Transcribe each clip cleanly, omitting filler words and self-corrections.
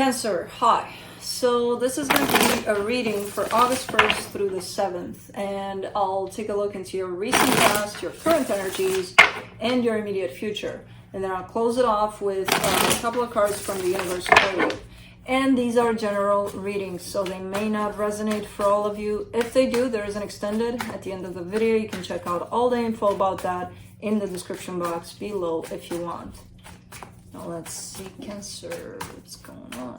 Cancer, hi. So this is going to be a reading for August 1st through the 7th, and I'll take a look into your recent past, your current energies, and your immediate future. And then I'll close it off with a couple of cards from the universe for you. And these are general readings, so they may not resonate for all of you. If they do, there is an extended at the end of the video. You can check out all the info about that in the description box below if you want. Now let's see, Cancer, what's going on?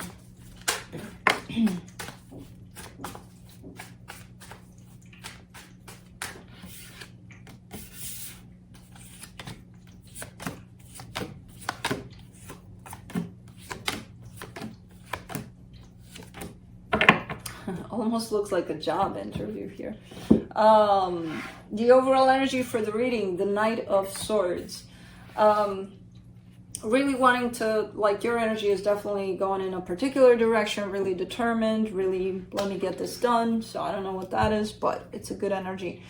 Almost looks like a job interview here. The overall energy for the reading, the Knight of Swords. Really wanting to, like, your energy is definitely going in a particular direction, really determined, really, let me get this done. So I don't know what that is, but it's a good energy.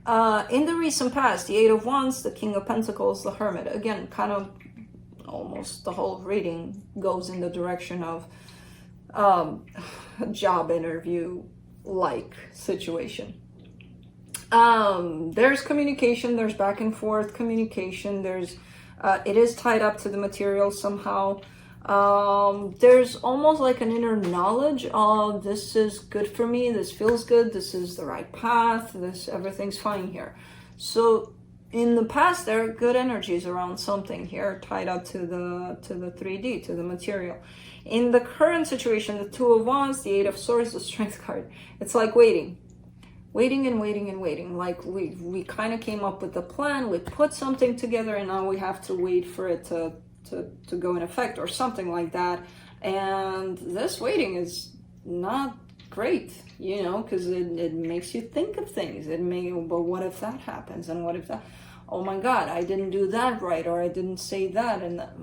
In the recent past, the Eight of Wands, the King of Pentacles, the Hermit. Again, kind of almost the whole reading goes in the direction of a job interview like situation. There's communication, there's back and forth communication, there's it is tied up to the material somehow. There's almost like an inner knowledge of this is good for me, this feels good, this is the right path, this everything's fine here. So in the past, there are good energies around something here tied up to the 3D, to the material. In the current situation, the Two of Wands, the Eight of Swords, the Strength card, it's like waiting and waiting and waiting. Like we kind of came up with a plan, we put something together, and now we have to wait for it to go in effect or something like that. And this waiting is not great, you know, because it makes you think of things. But what if that happens? And what if that, oh my God, I didn't do that right, or I didn't say that, and that,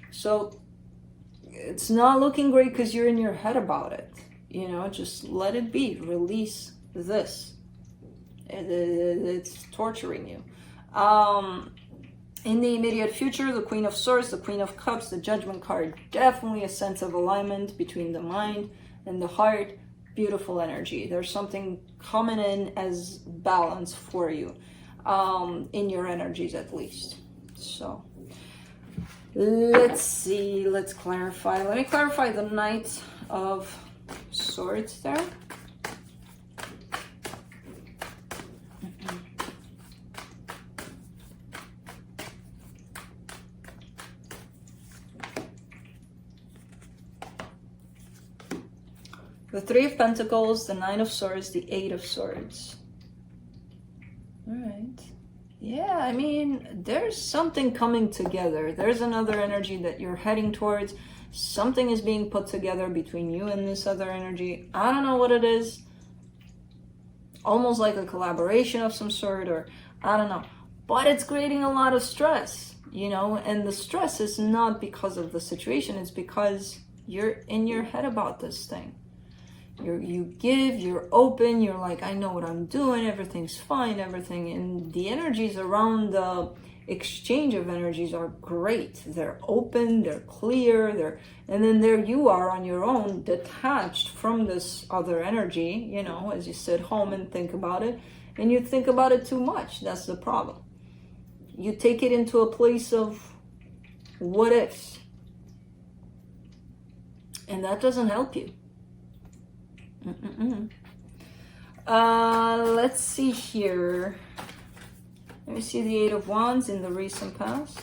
so it's not looking great because you're in your head about it. You know, just let it be. Release this. It's torturing you. In the immediate future, the Queen of Swords, the Queen of Cups, the Judgment card. Definitely a sense of alignment between the mind and the heart. Beautiful energy. There's something coming in as balance for you. In your energies at least. So let's see. Let's clarify. Let me clarify the Knight of Swords there. The Three of Pentacles, the Nine of Swords, the Eight of Swords. All right. Yeah, I mean, there's something coming together. There's another energy that you're heading towards. Something is being put together between you and this other energy. I don't know what it is. Almost like a collaboration of some sort, or I don't know. But it's creating a lot of stress, you know, and the stress is not because of the situation. It's because you're in your head about this thing. You give, you're open, you're like, I know what I'm doing, everything's fine, everything. And the energies around the exchange of energies are great. They're open, they're clear, and then there you are on your own, detached from this other energy, you know, as you sit home and think about it, and you think about it too much. That's the problem. You take it into a place of what ifs, and that doesn't help you. Let's see here. Let me see the Eight of Wands in the recent past.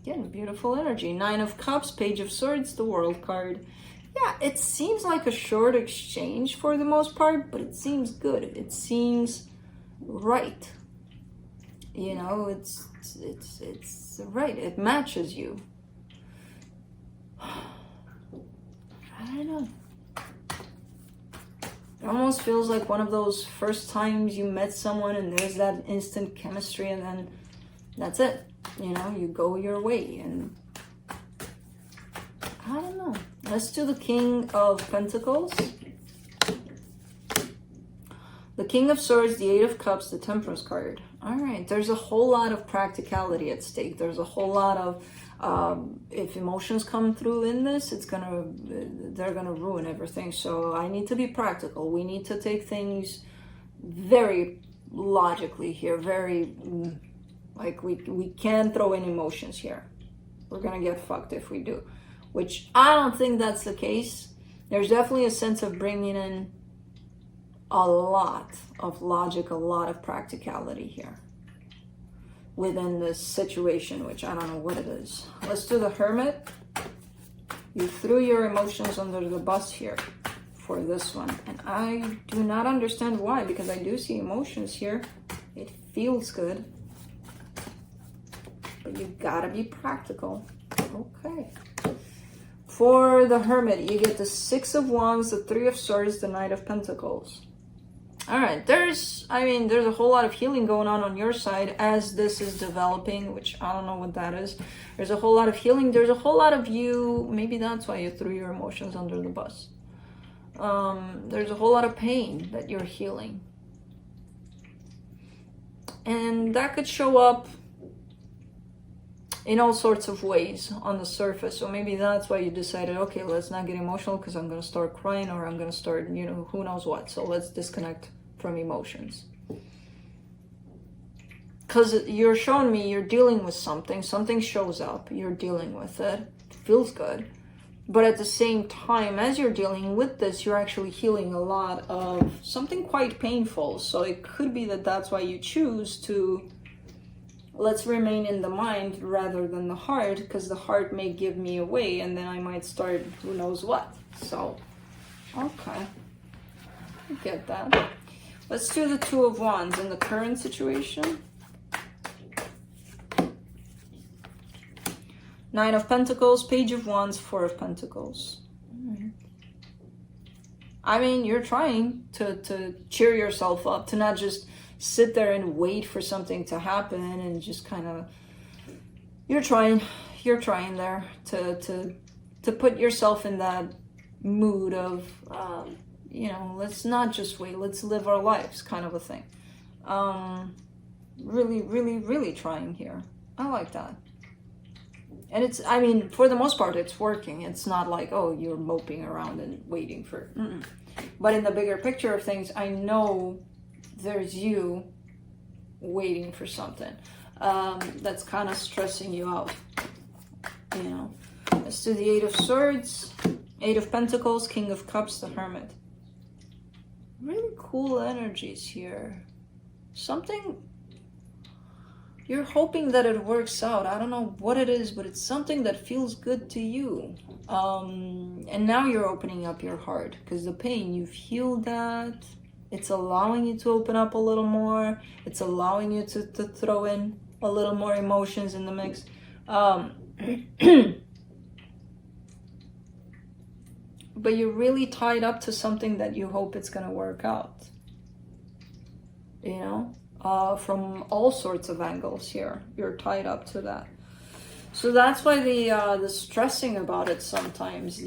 Again, beautiful energy. Nine of Cups, Page of Swords, the World card. Yeah, it seems like a short exchange for the most part, but it seems good. It seems right. You know, it's right. It matches you. I don't know. It almost feels like one of those first times you met someone and there's that instant chemistry, and then that's it. You know, you go your way, and I don't know. Let's do the King of Pentacles. The King of Swords, the Eight of Cups, the Temperance card. All right, there's a whole lot of practicality at stake. There's a whole lot of, if emotions come through in this, they're gonna ruin everything. So I need to be practical. We need to take things very logically here, very, like we can't throw in emotions here. We're gonna get fucked if we do, which I don't think that's the case. There's definitely a sense of bringing in a lot of logic, a lot of practicality here within this situation, which I don't know what it is. Let's do the Hermit. You threw your emotions under the bus here for this one, and I do not understand why, because I do see emotions here. It feels good, but you gotta be practical. Okay. For the Hermit, you get the Six of Wands, the Three of Swords, the Knight of Pentacles. All right, there's a whole lot of healing going on your side as this is developing, which I don't know what that is. There's a whole lot of healing. There's a whole lot of you, maybe that's why you threw your emotions under the bus. There's a whole lot of pain that you're healing. And that could show up in all sorts of ways on the surface. So maybe that's why you decided, okay, let's not get emotional because I'm going to start crying, or I'm going to start, who knows what. So let's disconnect from emotions. Because you're showing me you're dealing with something shows up, you're dealing with it, feels good. But at the same time, as you're dealing with this, you're actually healing a lot of something quite painful. So it could be that that's why you choose to, let's remain in the mind rather than the heart, because the heart may give me away and then I might start who knows what. So, okay. I get that. Let's do the Two of Wands in the current situation. Nine of Pentacles, Page of Wands, Four of Pentacles. I mean, you're trying to cheer yourself up, to not just sit there and wait for something to happen and just kind of, you're trying there to put yourself in that mood of, let's not just wait, let's live our lives kind of a thing. Really, really, really trying here. I like that. And it's, I mean, for the most part, it's working. It's not like, oh, you're moping around and waiting for, But in the bigger picture of things, I know there's you waiting for something that's kind of stressing you out, Let's do the Eight of Swords, Eight of Pentacles, King of Cups, the Hermit. Really cool energies here. Something, you're hoping that it works out. I don't know what it is, but it's something that feels good to you. And now you're opening up your heart, because the pain, you've healed that. It's allowing you to open up a little more. It's allowing you to throw in a little more emotions in the mix. But you're really tied up to something that you hope it's going to work out. From all sorts of angles here. You're tied up to that. So that's why the stressing about it sometimes.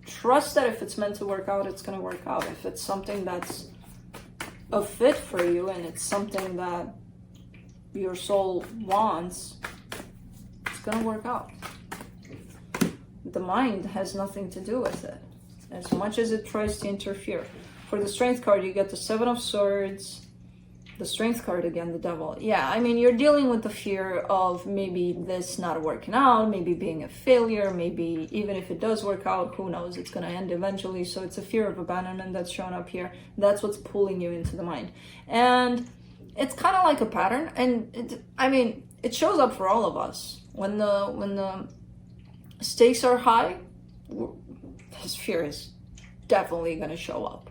Trust that if it's meant to work out, it's going to work out. If it's something that's a fit for you and it's something that your soul wants, it's going to work out. The mind has nothing to do with it, as much as it tries to interfere. For the Strength card, you get the Seven of Swords, the Strength card again, the Devil. Yeah, I mean, you're dealing with the fear of maybe this not working out, maybe being a failure, maybe even if it does work out, who knows, it's going to end eventually. So it's a fear of abandonment that's shown up here. That's what's pulling you into the mind. And it's kind of like a pattern. And it shows up for all of us. When the stakes are high, this fear is definitely going to show up.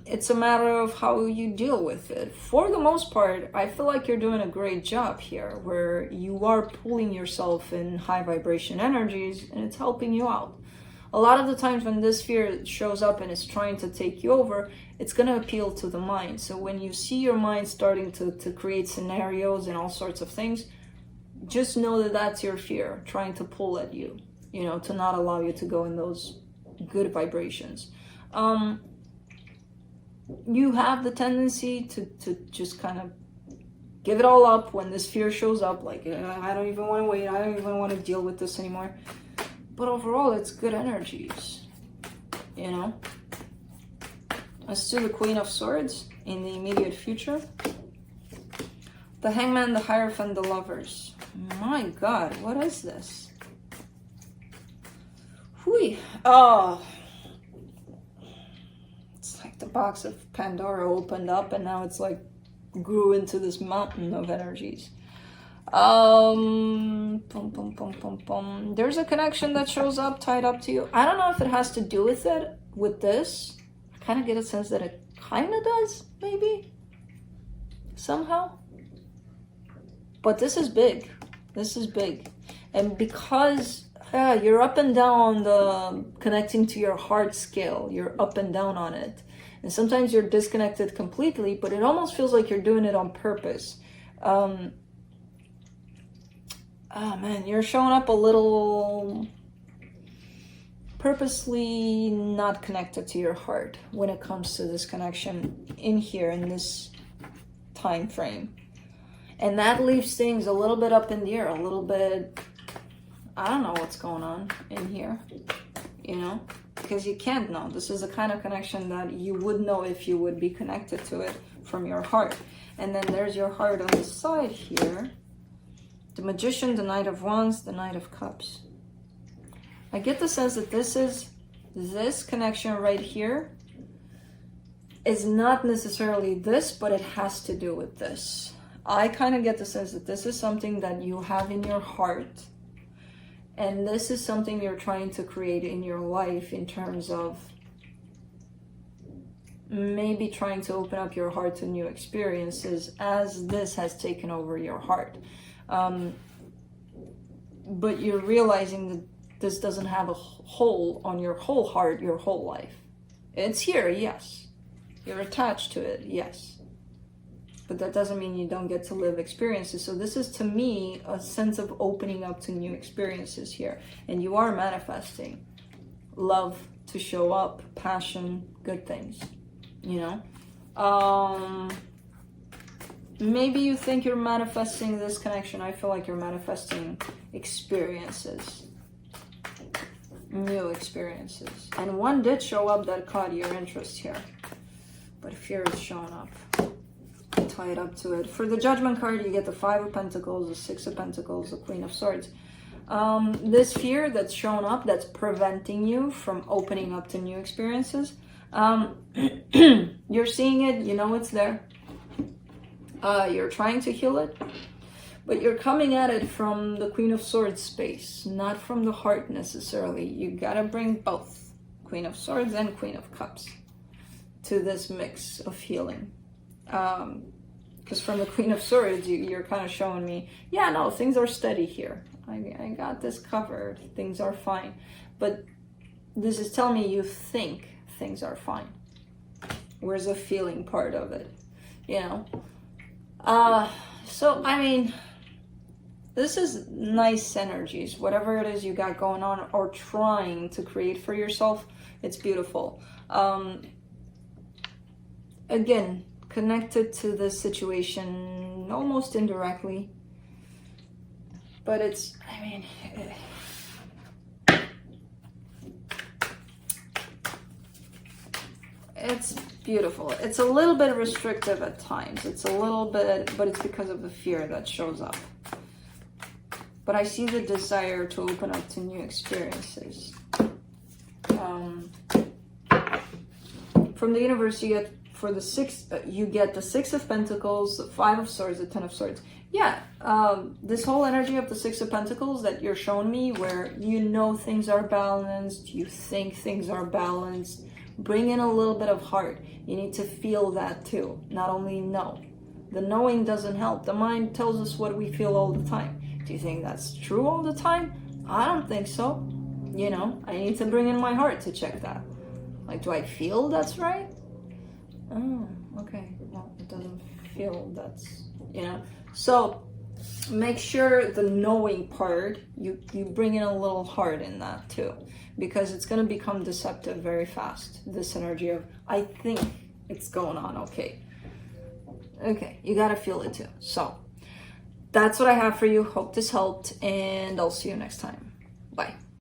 It's a matter of how you deal with it. For the most part, I feel like you're doing a great job here, where you are pulling yourself in high vibration energies and it's helping you out. A lot of the times when this fear shows up and is trying to take you over, it's going to appeal to the mind. So when you see your mind starting to create scenarios and all sorts of things, just know that that's your fear trying to pull at you, to not allow you to go in those good vibrations. you have the tendency to just kind of give it all up when this fear shows up, like, I don't even want to wait, I don't even want to deal with this anymore. But overall, it's good energies, you know? Let's do the Queen of Swords in the immediate future. The Hangman, the Hierophant, the Lovers. My God, what is this? Hui. Oh. It's like the box of Pandora opened up and now it's like grew into this mountain of energies. There's a connection that shows up tied up to you. I don't know if it has to do with it, with this. I kind of get a sense that it kind of does, maybe, somehow. But this is big. This is big. And because you're up and down on the connecting to your heart scale, you're up and down on it. And sometimes you're disconnected completely, but it almost feels like you're doing it on purpose. Oh man, you're showing up a little purposely not connected to your heart when it comes to this connection in here in this time frame. And that leaves things a little bit up in the air, a little bit, I don't know what's going on in here, you know, because you can't know. This is the kind of connection that you would know if you would be connected to it from your heart. And then there's your heart on the side here. The Magician, the Knight of Wands, the Knight of Cups. I get the sense that this connection right here is not necessarily this, but it has to do with this. I kind of get the sense that this is something that you have in your heart, and this is something you're trying to create in your life in terms of maybe trying to open up your heart to new experiences as this has taken over your heart. But you're realizing that this doesn't have a hold on your whole heart, your whole life. It's here, yes. You're attached to it, yes. But that doesn't mean you don't get to live experiences. So this is, to me, a sense of opening up to new experiences here. And you are manifesting love to show up, passion, good things, you know? Maybe you think you're manifesting this connection. I feel like you're manifesting experiences, new experiences. And one did show up that caught your interest here, but fear is showing up. Tie it up to it. For the Judgment card, you get the Five of Pentacles, the Six of Pentacles, the Queen of Swords. This fear that's shown up, that's preventing you from opening up to new experiences. You're seeing it, you know it's there. You're trying to heal it, but you're coming at it from the Queen of Swords space, not from the heart necessarily. You gotta bring both Queen of Swords and Queen of Cups to this mix of healing. Because from the Queen of Swords, you're kind of showing me, yeah, no, things are steady here. I got this covered. Things are fine. But this is telling me you think things are fine. Where's the feeling part of it? You know? So, I mean, this is nice energies. Whatever it is you got going on or trying to create for yourself, it's beautiful. Again, connected to this situation almost indirectly, but it's, I mean, it's beautiful. It's a little bit restrictive at times. It's a little bit, but it's because of the fear that shows up. But I see the desire to open up to new experiences. From the universe, you get for the you get the Six of Pentacles, the Five of Swords, the Ten of Swords. Yeah, this whole energy of the Six of Pentacles that you're showing me, where you know things are balanced, you think things are balanced, bring in a little bit of heart. You need to feel that too, not only know. The knowing doesn't help. The mind tells us what we feel all the time. Do you think that's true all the time? I don't think so. You know, I need to bring in my heart to check that. Like, do I feel that's right? Oh, okay. Well, it doesn't feel that's, you know. So make sure the knowing part, you bring in a little heart in that too, because it's going to become deceptive very fast. This energy of, I think it's going on okay. Okay, you gotta feel it too. So that's what I have for you. Hope this helped, and I'll see you next time. Bye.